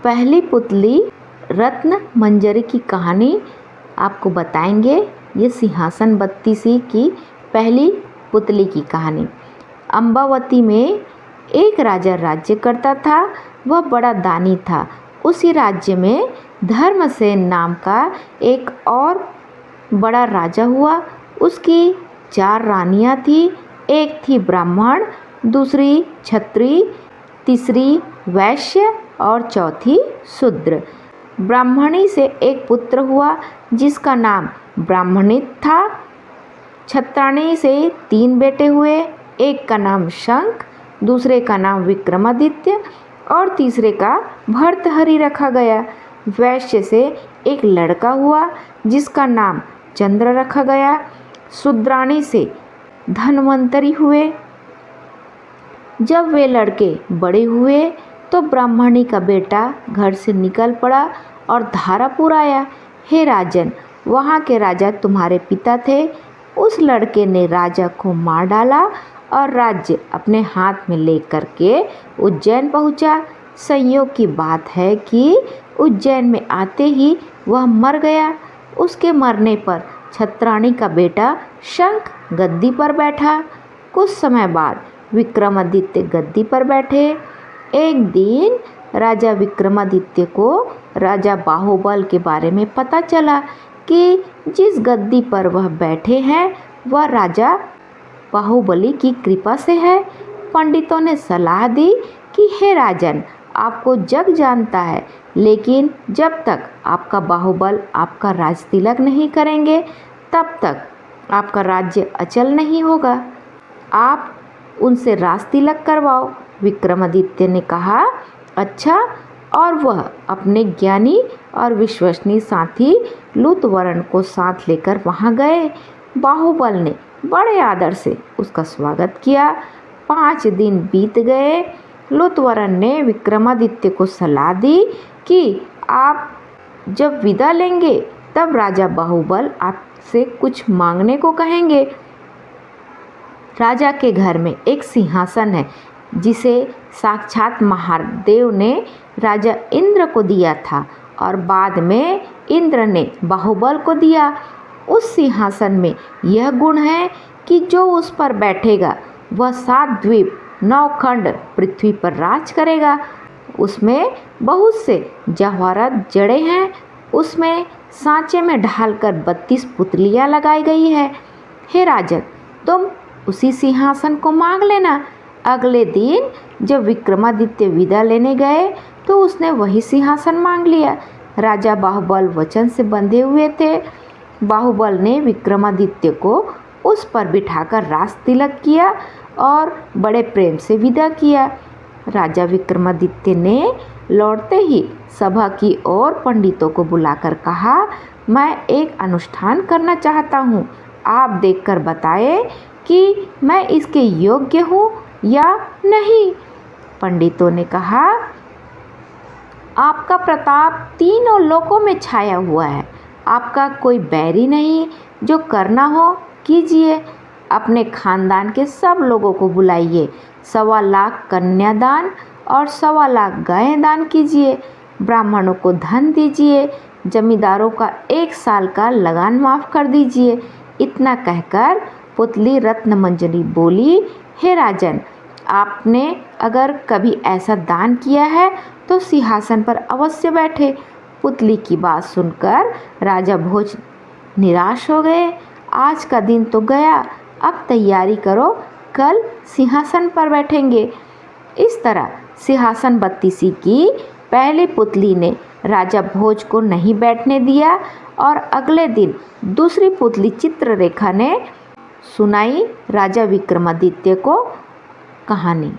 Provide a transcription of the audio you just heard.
पहली पुतली रत्न मंजरी की कहानी आपको बताएंगे। ये सिंहासन बत्तीसी की पहली पुतली की कहानी। अम्बावती में एक राजा राज्य करता था। वह बड़ा दानी था। उसी राज्य में धर्मसेन नाम का एक और बड़ा राजा हुआ। उसकी 4 रानियां थी। एक थी ब्राह्मण, दूसरी क्षत्रिय, तीसरी वैश्य और चौथी शूद्र। ब्राह्मणी से एक पुत्र हुआ जिसका नाम ब्राह्मणित था। क्षत्राणी से 3 बेटे हुए। एक का नाम शंख, दूसरे का नाम विक्रमादित्य और तीसरे का भर्तहरि रखा गया। वैश्य से एक लड़का हुआ जिसका नाम चंद्र रखा गया। शूद्राणी से धन्वंतरी हुए। जब वे लड़के बड़े हुए तो ब्राह्मणी का बेटा घर से निकल पड़ा और धारापुर आया। हे राजन, वहाँ के राजा तुम्हारे पिता थे। उस लड़के ने राजा को मार डाला और राज्य अपने हाथ में लेकर के उज्जैन पहुँचा। संयोग की बात है कि उज्जैन में आते ही वह मर गया। उसके मरने पर क्षत्राणी का बेटा शंख गद्दी पर बैठा। कुछ समय बाद विक्रमादित्य गद्दी पर बैठे। एक दिन राजा विक्रमादित्य को राजा बाहुबल के बारे में पता चला कि जिस गद्दी पर वह बैठे हैं वह राजा बाहुबली की कृपा से है। पंडितों ने सलाह दी कि हे राजन, आपको जग जानता है, लेकिन जब तक आपका बाहुबल आपका राज तिलक नहीं करेंगे तब तक आपका राज्य अचल नहीं होगा। आप उनसे राज तिलक करवाओ। विक्रमादित्य ने कहा, अच्छा। और वह अपने ज्ञानी और विश्वसनीय साथी लूतवरण को साथ लेकर वहां गए। बाहुबल ने बड़े आदर से उसका स्वागत किया। 5 दिन बीत गए। लूतवरण ने विक्रमादित्य को सलाह दी कि आप जब विदा लेंगे तब राजा बाहुबल आपसे कुछ मांगने को कहेंगे। राजा के घर में एक सिंहासन है जिसे साक्षात महादेव ने राजा इंद्र को दिया था और बाद में इंद्र ने बाहुबल को दिया। उस सिंहासन में यह गुण है कि जो उस पर बैठेगा वह 7 द्वीप 9 खंड पृथ्वी पर राज करेगा। उसमें बहुत से जवाहरात जड़े हैं। उसमें सांचे में ढालकर 32 पुतलियाँ लगाई गई है। हे राजन, तुम उसी सिंहासन को मांग लेना। अगले दिन जब विक्रमादित्य विदा लेने गए तो उसने वही सिंहासन मांग लिया। राजा बाहुबल वचन से बंधे हुए थे। बाहुबल ने विक्रमादित्य को उस पर बिठाकर राज तिलक किया और बड़े प्रेम से विदा किया। राजा विक्रमादित्य ने लौटते ही सभा की और पंडितों को बुलाकर कहा, मैं एक अनुष्ठान करना चाहता हूँ। आप देखकर बताएं कि मैं इसके योग्य हूँ या नहीं। पंडितों ने कहा, आपका प्रताप तीनों लोकों में छाया हुआ है। आपका कोई बैरी नहीं। जो करना हो कीजिए। अपने खानदान के सब लोगों को बुलाइए। 1.25 लाख कन्यादान और 1.25 लाख गायें दान कीजिए। ब्राह्मणों को धन दीजिए। जमींदारों का 1 साल का लगान माफ़ कर दीजिए। इतना कहकर पुतली रत्न मंजरी बोली, हे राजन, आपने अगर कभी ऐसा दान किया है तो सिंहासन पर अवश्य बैठे। पुतली की बात सुनकर राजा भोज निराश हो गए। आज का दिन तो गया, अब तैयारी करो, कल सिंहासन पर बैठेंगे। इस तरह सिंहासन बत्तीसी की पहली पुतली ने राजा भोज को नहीं बैठने दिया और अगले दिन दूसरी पुतली चित्ररेखा ने सुनाई राजा विक्रमादित्य को कहानी।